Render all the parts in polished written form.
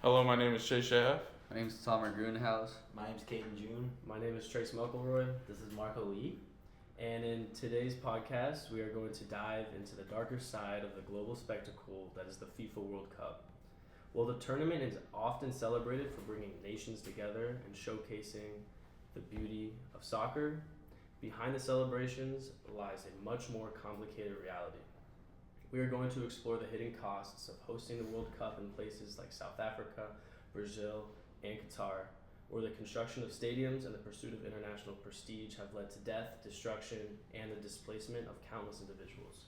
Hello, my name is Shay Shahaf. My name is Tomer Grunhaus. My name's Caiden June. My name is Trace McElroy. This is Marco Lee. And in today's podcast, we are going to dive into the darker side of the global spectacle that is the FIFA World Cup. While the tournament is often celebrated for bringing nations together and showcasing the beauty of soccer, behind the celebrations lies a much more complicated reality. We are going to explore the hidden costs of hosting the World Cup in places like South Africa, Brazil, and Qatar, where the construction of stadiums and the pursuit of international prestige have led to death, destruction, and the displacement of countless individuals.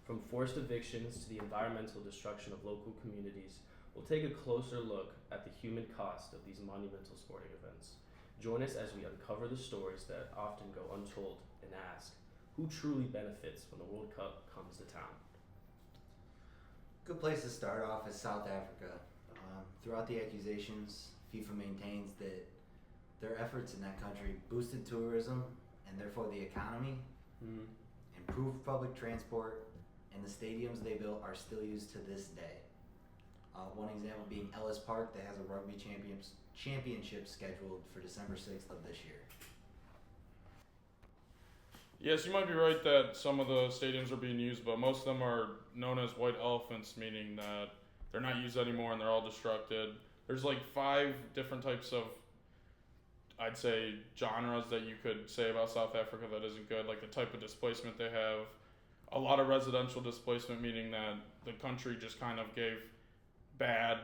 From forced evictions to the environmental destruction of local communities, we'll take a closer look at the human cost of these monumental sporting events. Join us as we uncover the stories that often go untold and ask, who truly benefits when the World Cup comes to town? Good place to start off is South Africa. Throughout the accusations, FIFA maintains that their efforts in that country boosted tourism and therefore the economy, improved public transport, and the stadiums they built are still used to this day. One example being Ellis Park that has a rugby championship scheduled for December 6th of this year. Yes, you might be right that some of the stadiums are being used, but most of them are known as white elephants, meaning that they're not used anymore and they're all destructed. There's like 5 different types of, I'd say, genres that you could say about South Africa that isn't good, like the type of displacement they have. A lot of residential displacement, meaning that the country just kind of gave bad,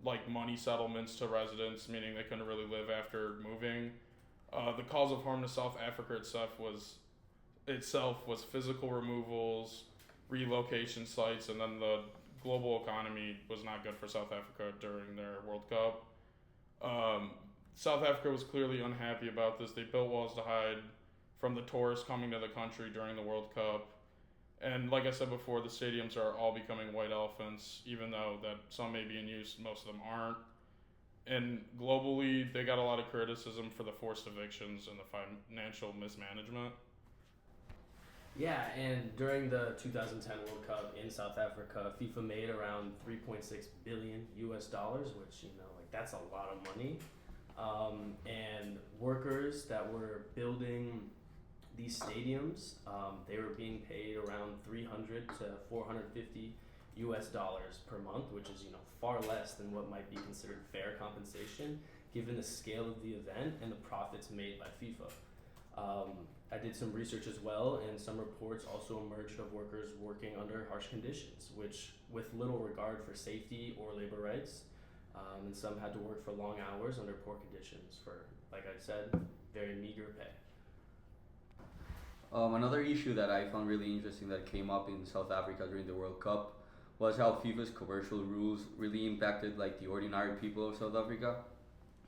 like, money settlements to residents, meaning they couldn't really live after moving. The cause of harm to South Africa itself was physical removals, relocation sites, and then the global economy was not good for South Africa during their World Cup. South Africa was clearly unhappy about this. They built walls to hide from the tourists coming to the country during the World Cup. And like I said before, the stadiums are all becoming white elephants, even though that some may be in use, most of them aren't. And globally, they got a lot of criticism for the forced evictions and the financial mismanagement. Yeah, and during the 2010 World Cup in South Africa, FIFA made around 3.6 billion US dollars, which, that's a lot of money. And workers that were building these stadiums, they were being paid around 300 to 450 US dollars per month, which is, far less than what might be considered fair compensation given the scale of the event and the profits made by FIFA. I did some research as well, and some reports also emerged of workers working under harsh conditions, which with little regard for safety or labor rights, and some had to work for long hours under poor conditions for, like I said, very meager pay. Another issue that I found really interesting that came up in South Africa during the World Cup was how FIFA's commercial rules really impacted like the ordinary people of South Africa.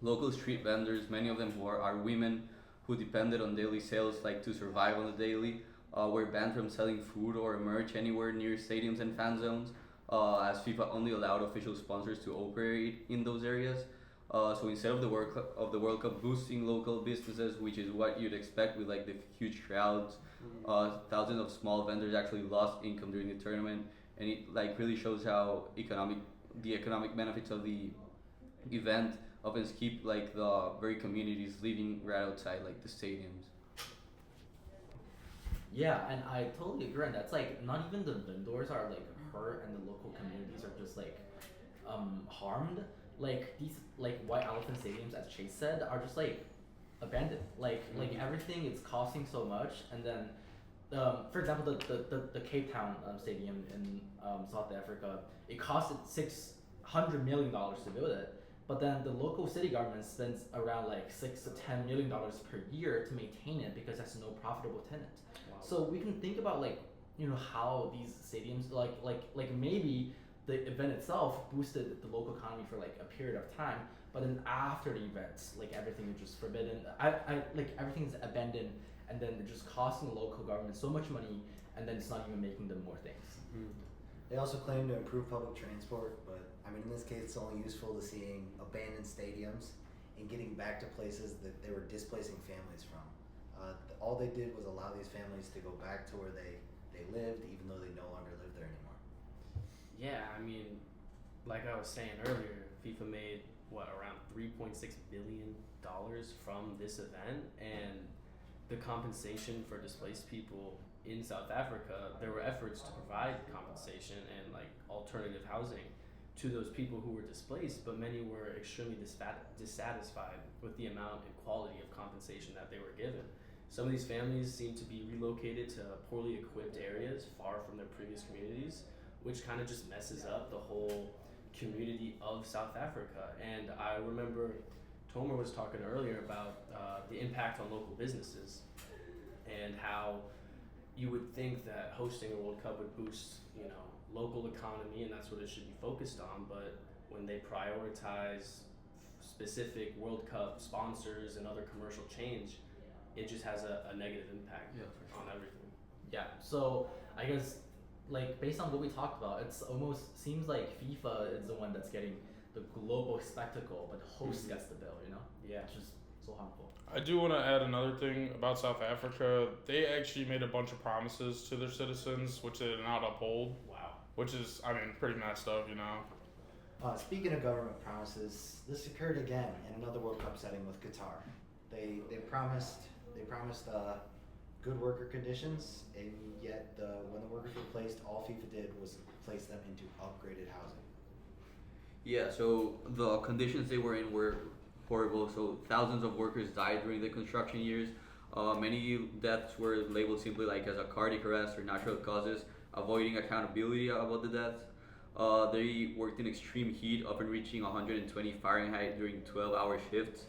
Local street vendors, many of them who are women, who depended on daily sales like to survive on the daily, were banned from selling food or merch anywhere near stadiums and fan zones, as FIFA only allowed official sponsors to operate in those areas. So instead of the World Cup boosting local businesses, which is what you'd expect with like the huge crowds, thousands of small vendors actually lost income during the tournament, and it like really shows how the economic benefits of the event often keep like the very communities living right outside like the stadiums. Yeah, and I totally agree. And that's like not even the vendors are like hurt, and the local communities are just like harmed. Like these like white elephant stadiums, as Chase said, are just like abandoned. Like everything is costing so much, and then for example, the Cape Town stadium in South Africa, it costed $600 million to build it. But then the local city government spends around like $6 to $10 million per year to maintain it because that's no profitable tenant. Wow. So we can think about like how these stadiums like maybe the event itself boosted the local economy for like a period of time, but then after the events, like everything is just forbidden. I like everything's abandoned, and then they're just costing the local government so much money, and then it's not even making them more things. They also claim to improve public transport, but in this case, it's only useful to seeing abandoned stadiums and getting back to places that they were displacing families from. All they did was allow these families to go back to where they lived, even though they no longer live there anymore. Yeah, like I was saying earlier, FIFA made around $3.6 billion from this event, and the compensation for displaced people in South Africa, there were efforts to provide compensation and like alternative housing to those people who were displaced, but many were extremely dissatisfied with the amount and quality of compensation that they were given. Some of these families seem to be relocated to poorly equipped areas far from their previous communities, which kind of just messes up the whole community of South Africa. And I remember Tomer was talking earlier about the impact on local businesses and how you would think that hosting a World Cup would boost, local economy, and that's what it should be focused on. But when they prioritize specific World Cup sponsors and other commercial change, it just has a negative impact on everything. Yeah. So I guess like based on what we talked about, it's almost seems like FIFA is the one that's getting the global spectacle, but the host gets the bill. Yeah. Which is so harmful. I do want to add another thing about South Africa. They actually made a bunch of promises to their citizens, which they did not uphold. Wow. Which is, pretty messed up, Speaking of government promises, this occurred again in another World Cup setting with Qatar. They promised good worker conditions, and yet when the workers were placed, all FIFA did was place them into upgraded housing. Yeah, so the conditions they were in were horrible. So thousands of workers died during the construction years. Many deaths were labeled simply like as a cardiac arrest or natural causes, avoiding accountability about the deaths. They worked in extreme heat, often reaching 120 Fahrenheit during 12-hour shifts,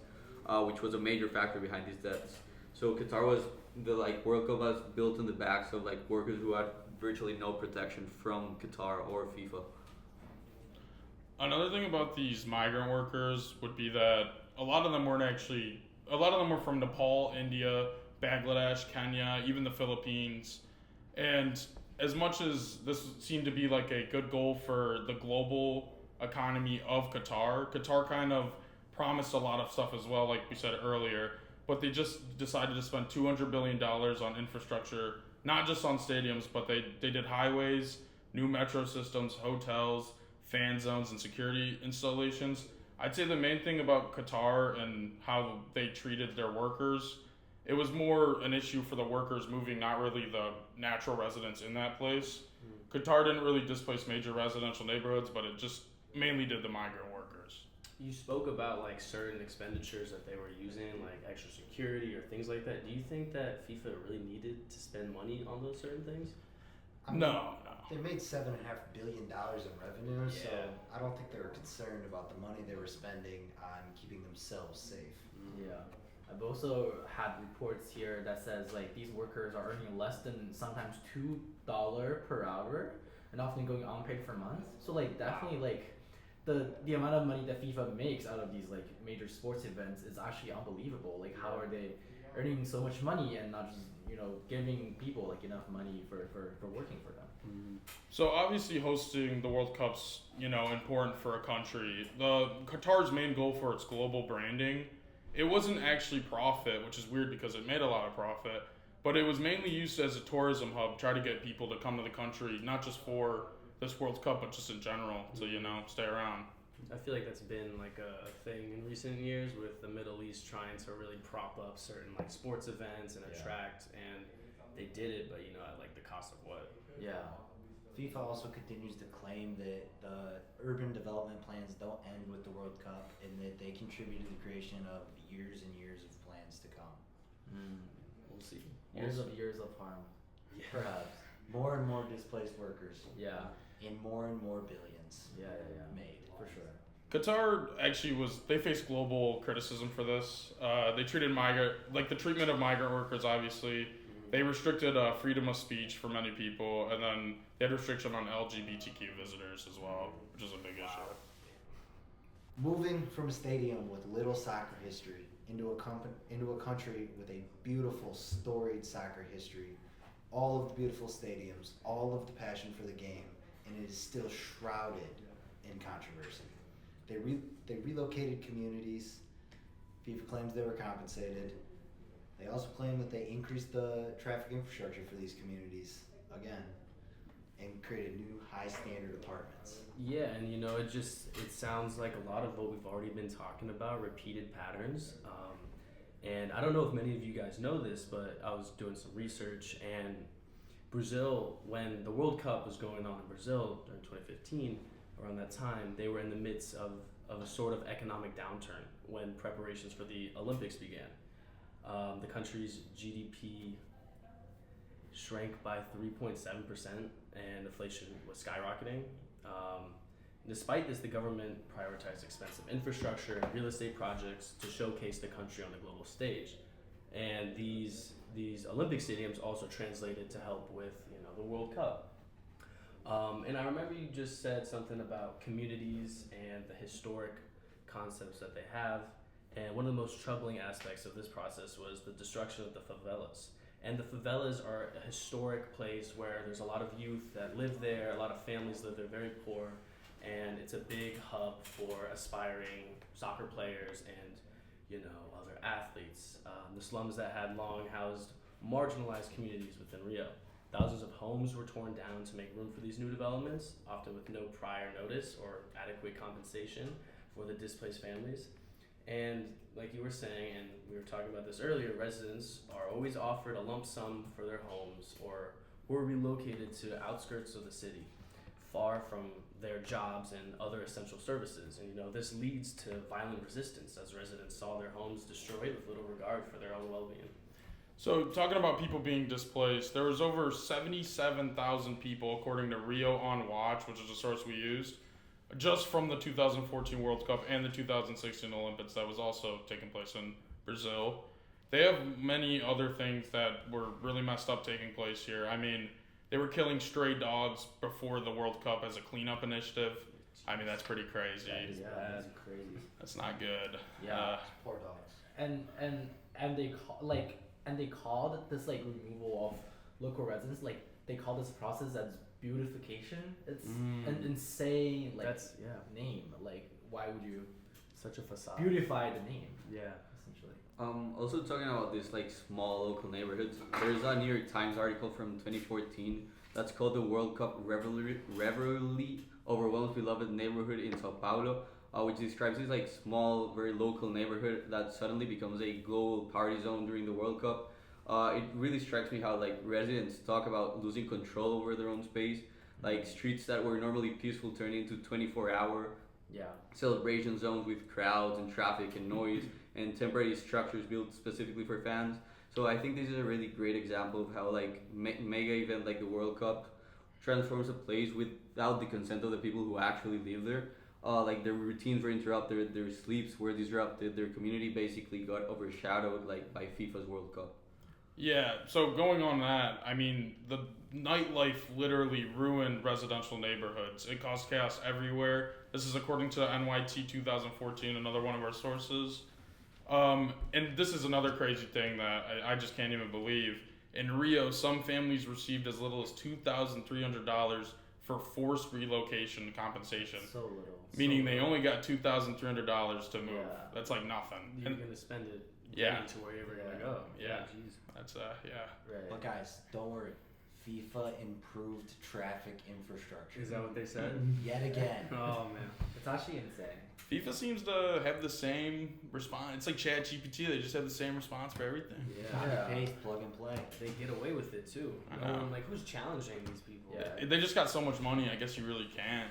which was a major factor behind these deaths. So Qatar was the World Cup was built on the backs of workers who had virtually no protection from Qatar or FIFA. Another thing about these migrant workers would be that a lot of them were from Nepal, India, Bangladesh, Kenya, even the Philippines. And as much as this seemed to be like a good goal for the global economy of Qatar, Qatar kind of promised a lot of stuff as well, like we said earlier, but they just decided to spend $200 billion on infrastructure, not just on stadiums, but they did highways, new metro systems, hotels, fan zones, and security installations. I'd say the main thing about Qatar and how they treated their workers, it was more an issue for the workers moving, not really the natural residents in that place. Qatar didn't really displace major residential neighborhoods, but it just mainly did the migrant workers. You spoke about certain expenditures that they were using, like extra security or things like that. Do you think that FIFA really needed to spend money on those certain things? No. They made $7.5 billion in revenue, so Yeah. I don't think they were concerned about the money they were spending on keeping themselves safe. Yeah. I've also had reports here that says these workers are earning less than sometimes $2 per hour and often going unpaid for months. So definitely the amount of money that FIFA makes out of these major sports events is actually unbelievable. How are they earning so much money and not just giving people enough money for working for them? So obviously hosting the World Cup's, important for a country. The Qatar's main goal for its global branding, it wasn't actually profit, which is weird because it made a lot of profit, but it was mainly used as a tourism hub, try to get people to come to the country, not just for this World Cup, but just in general, to, stay around. I feel like that's been a thing in recent years with the Middle East trying to really prop up certain sports events and attract, and they did it, but at the cost of what? Yeah. FIFA also continues to claim that the urban development plans don't end with the World Cup and that they contributed to the creation of years and years of plans to come. We'll see. Years of harm. Yeah. Perhaps. More and more displaced workers Yeah. and more billions Yeah. made. For sure. Qatar actually they faced global criticism for this. They treated the treatment of migrant workers, obviously. They restricted freedom of speech for many people, and then they had restriction on LGBTQ visitors as well, which is a big issue. Moving from a stadium with little soccer history into a country with a beautiful, storied soccer history, all of the beautiful stadiums, all of the passion for the game, and it is still shrouded in controversy. They relocated communities. FIFA claims they were compensated. They also claim that they increased the traffic infrastructure for these communities. Again, and created new high standard apartments. Yeah, and it sounds like a lot of what we've already been talking about, repeated patterns. And I don't know if many of you guys know this, but I was doing some research, and Brazil, when the World Cup was going on in Brazil during 2015, around that time, they were in the midst of a sort of economic downturn when preparations for the Olympics began. The country's GDP shrank by 3.7%, and inflation was skyrocketing. Despite this, the government prioritized expensive infrastructure and real estate projects to showcase the country on the global stage. And these Olympic stadiums also translated to help with the World Cup. And I remember you just said something about communities and the historic concepts that they have. And one of the most troubling aspects of this process was the destruction of the favelas. And the favelas are a historic place where there's a lot of youth that live there, a lot of families live there, very poor, and it's a big hub for aspiring soccer players and other athletes. The slums that had long housed marginalized communities within Rio. Thousands of homes were torn down to make room for these new developments, often with no prior notice or adequate compensation for the displaced families. And like you were saying, and we were talking about this earlier, residents are always offered a lump sum for their homes or were relocated to outskirts of the city, far from their jobs and other essential services. And this leads to violent resistance as residents saw their homes destroyed with little regard for their own well-being. So, talking about people being displaced, there was over 77,000 people, according to Rio on Watch, which is a source we used, just from the 2014 World Cup and the 2016 Olympics that was also taking place in Brazil. They have many other things that were really messed up taking place here. I mean, they were killing stray dogs before the World Cup as a cleanup initiative. I mean, that's pretty crazy. That is bad. That's crazy. That's not good. Yeah. Poor dogs. And they called this removal of local residents, they call this process as beautification. It's an insane name. Why would you Such a facade. beautify the name? Yeah. Essentially. Also talking about this small local neighborhoods, there's a New York Times article from 2014 that's called "The World Cup Revelry Overwhelms Beloved Neighborhood in Sao Paulo," which describes this small, very local neighborhood that suddenly becomes a global party zone during the World Cup. It really strikes me how residents talk about losing control over their own space, streets that were normally peaceful turn into 24-hour celebration zones with crowds and traffic and noise and temporary structures built specifically for fans. So I think this is a really great example of how mega event like the World Cup transforms a place without the consent of the people who actually live there. Their routines were interrupted, their sleeps were disrupted, their community basically got overshadowed by FIFA's World Cup. Yeah, so going on that, I mean, the nightlife literally ruined residential neighborhoods. It caused chaos everywhere. This is according to NYT 2014, another one of our sources. And this is another crazy thing that I just can't even believe. In Rio, some families received as little as $2,300 for forced relocation compensation. So little. Meaning they only got $2,300 to move. Yeah. That's nothing. You're going to spend it Yeah. to where you're going to go. Yeah. Jeez. That's, Right. But guys, don't worry. FIFA improved traffic infrastructure. Is that what they said? Yet again. Oh, man. It's actually insane. FIFA seems to have the same response. It's like ChatGPT. They just have the same response for everything. Copy, paste, plug and play. They get away with it, too. I know. Who's challenging these people? Yeah. They just got so much money. I guess you really can't,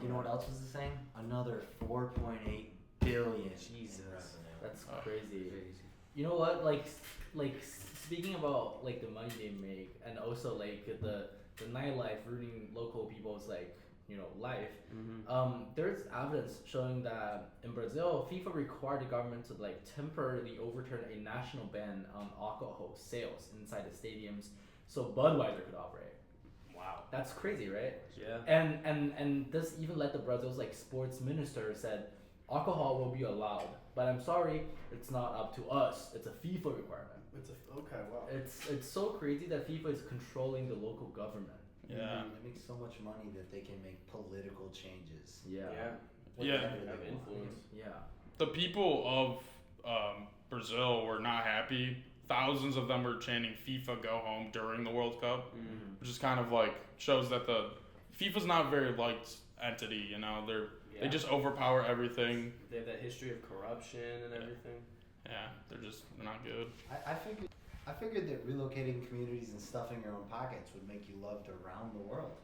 You know what else was the same? Another 4.8 billion. Jesus. In revenue. That's Oh. crazy. You know what? Speaking about the money they make, and also the nightlife ruining local people's life. There's evidence showing that in Brazil, FIFA required the government to temporarily overturn a national ban on alcohol sales inside the stadiums, so Budweiser could operate. Wow. That's crazy, right? Yeah. And this even led to Brazil's sports minister said alcohol will be allowed, but I'm sorry, it's not up to us. It's a FIFA requirement. Okay, wow. It's so crazy that FIFA is controlling the local government. Yeah. They make so much money that they can make political changes. Yeah. Yeah. Whatever they Have want. influence. Yeah. The people of Brazil were not happy thousands of them were chanting FIFA go home during the World Cup, which is kind of like shows that the FIFA's not a very liked entity. You know, they just overpower everything. They have that history of corruption and everything. Yeah, they're not good. I figured that relocating communities and stuffing your own pockets would make you loved around the world.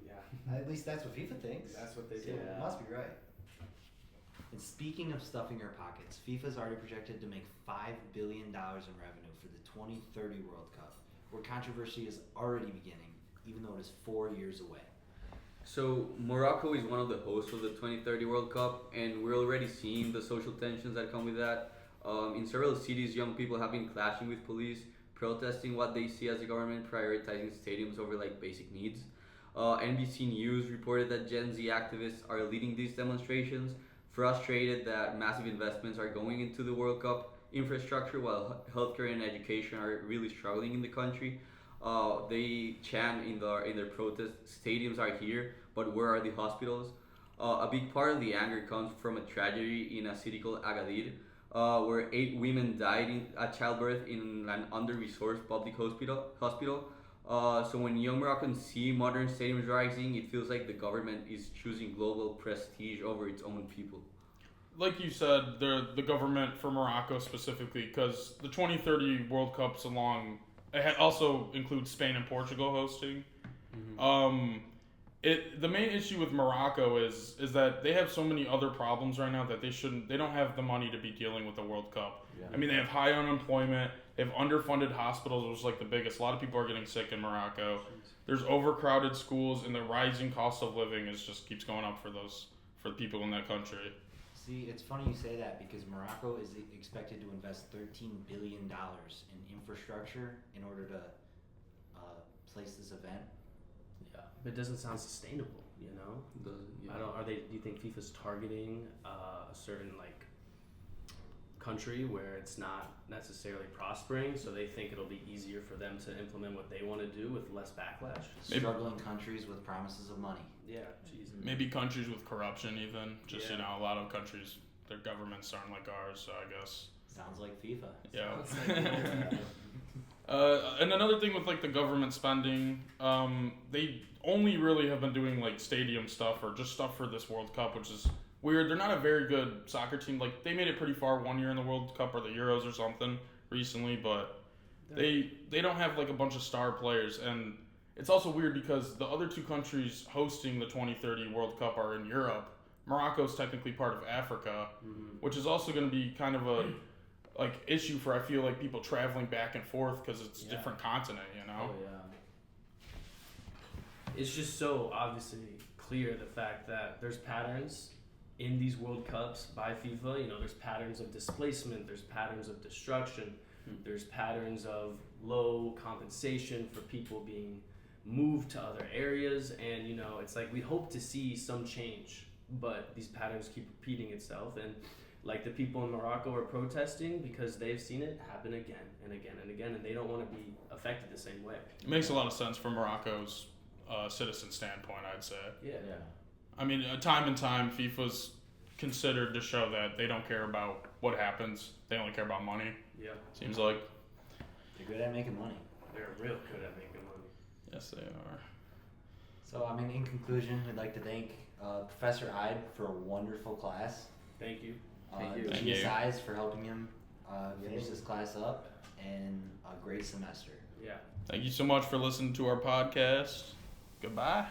Yeah. At least that's what FIFA thinks. That's what they So do. it must be right. And speaking of stuffing your pockets, FIFA's already projected to make $5 billion in revenue for the 2030 World Cup, where controversy is already beginning, even though it is 4 years away. So Morocco is one of the hosts of the 2030 World Cup, and we're already seeing the social tensions that come with that. In several cities, young people have been clashing with police, protesting what they see as the government prioritizing stadiums over like basic needs. NBC News reported that Gen Z activists are leading these demonstrations, frustrated that massive investments are going into the World Cup infrastructure while healthcare and education are really struggling in the country. They chant in their protest, "Stadiums are here, but where are the hospitals?" A big part of the anger comes from a tragedy in a city called Agadir, where 8 women died at childbirth in an under-resourced public hospital. So when young Moroccans see modern stadiums rising, it feels like the government is choosing global prestige over its own people. Like you said, the government for Morocco specifically, because the 2030 World Cup's it also includes Spain and Portugal hosting. The main issue with Morocco is that they have so many other problems right now that they don't have the money to be dealing with the World Cup. Yeah. I mean, they have high unemployment, they have underfunded hospitals, which is like the biggest. A lot of people are getting sick in Morocco. There's overcrowded schools, and the rising cost of living just keeps going up for the people in that country. See, it's funny you say that because Morocco is expected to invest $13 billion in infrastructure in order to place this event. Yeah, but it doesn't sound sustainable, you know? Do you think FIFA's targeting a certain like country where it's not necessarily prospering, so they think it'll be easier for them to implement what they want to do with less backlash? Struggling countries with promises of money. Yeah, jeez. Maybe countries with corruption even. A lot of countries, their governments aren't like ours, so I guess. Sounds like FIFA. Yeah. And another thing with like the government spending, they only really have been doing like stadium stuff or just stuff for this World Cup, which is weird. They're not a very good soccer team. Like they made it pretty far one year in the World Cup or the Euros or something recently, but they don't have like a bunch of star players. And it's also weird because the other 2 countries hosting the 2030 World Cup are in Europe. Morocco's technically part of Africa, which is also going to be kind of a issue for I feel like people traveling back and forth because it's a different continent, you know. Oh yeah. It's just so obviously clear the fact that there's patterns in these World Cups by FIFA. You know, there's patterns of displacement, there's patterns of destruction, there's patterns of low compensation for people being moved to other areas, and you know, it's like we hope to see some change, but these patterns keep repeating itself. And like the people in Morocco are protesting because they've seen it happen again and again and again, and they don't want to be affected the same way. It makes a lot of sense from Morocco's citizen standpoint, I'd say. Yeah. I mean, time and time, FIFA's considered to show that they don't care about what happens. They only care about money. Yeah. Seems like. They're good at making money. They're real good at making money. Yes, they are. So, I mean, in conclusion, we'd like to thank Professor Ide for a wonderful class. Thank you. Thank you. Thank you. GSIs for helping him finish this class up, and a great semester. Yeah. Thank you so much for listening to our podcast. Goodbye.